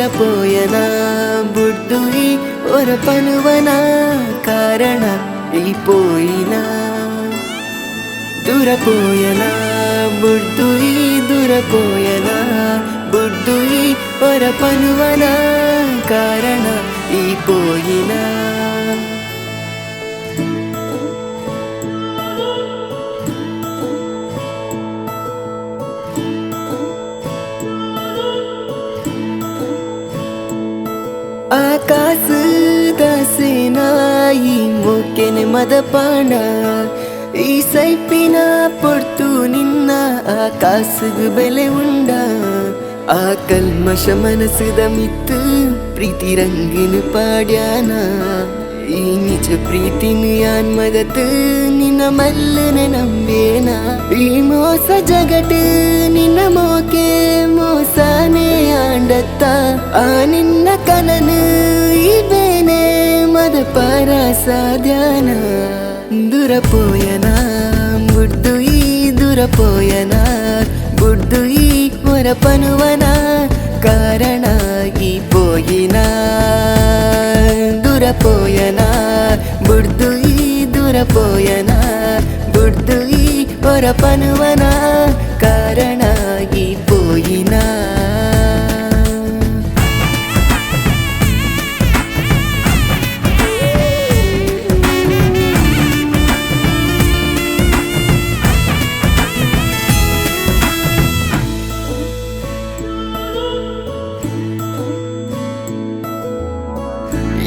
దూరపోయనా బుడ్డుయి ఒరపనువనా కారణ అయిపోయినా దూరపోయనా బుడ్డుయి దూరపోయనా బుడ్డుయి ఒరపనువనా కారణ అయిపోయినా ಆಕಾಶದ ಸೇನಾಯಿ ಮೊಕ್ಕೆನೆ ಮದಪಾಣ ಈ ಸೈಪಿನ ಪೊರ್ತು ನಿನ್ನ ಆಕಾಶದ ಬೆಲೆ ಉಂಡ ಆ ಕಲ್ಮಶ ಮನಸ್ಸದ ಮಿತ್ತು ಪ್ರೀತಿ ರಂಗಿನ ಪಾಡ್ಯಾನ ಈ ನಿಜ ಪ್ರೀತಿನ ಯಾನ್ ಮಗತ್ ನಿನ್ನ ಮಲ್ಲನೆ ನಂಬೇನ ಈ ಮೋಸ ಜಗಟ್ ನಿನ್ನ ಮೋಕೆ ಮೋಸನೇ ಆಂಡತ್ತ ಆ ನಿನ್ನ ಕನನು ಈ ಬೇನೆ ಮದ ಪರ ಸಾಧ್ಯಾನ ದುರಪೋಯನಾ ಬುಡ್ದುಯಿ ದುರಪೋಯನಾ ಬುಡ್ದುಯಿ ಹೊರಪನುವನ ಕಾರಣ ಈ ಪೋಯಿನಾ దురపోయనా బుడ్దుయి దురపోయనా బుడ్దుయి ఒరపనువనా కారణాగిపోయినా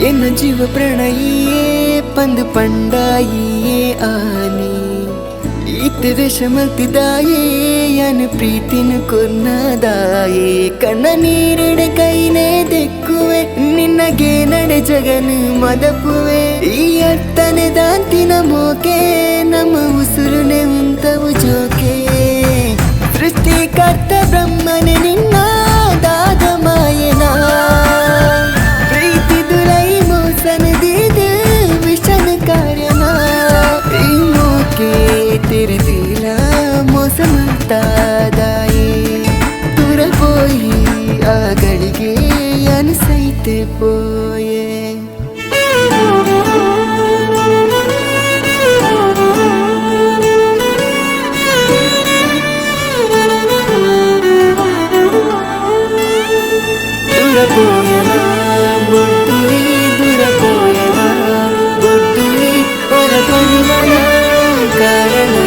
ಎನ್ನ ಜೀವ ಪ್ರಣಯಿಯೇ ಪಂದು ಪಂಡಾಯಿಯೇ ಆನಿ ಇತ್ತ ವಿಷಮತಿದಾಯೇ ಯನ್ ಪ್ರೀತಿನ ಕೊನ್ನದಾಯೇ ಕಣ್ಣ ನೀರಿಡೆ ಕೈನೇ ದೆಕ್ಕುವೆ ನಿನ್ನಗೆ ನಡೆ ಜಗನು ಮದಪುವೆ ಈ ಅರ್ಥನೆ ದಾಂತಿನ ಮೋಕೆ ನಮ್ಮ ಉಸುರುನೆ ಉಂತವು ಜೋಕೆ ಸೃಷ್ಟಿಕರ್ತ ಬ್ರಹ್ಮನೆ ನಿನ್ನ ದಾದ ಮಾಯನಾ तेरे दिला मौसम तादाये दुरपोई आ गड़िगे यान सैते पोये दुरपोयना बुड्डुई दुरपोयना बुड्डुई ओरपनुवना ಕಾರಣ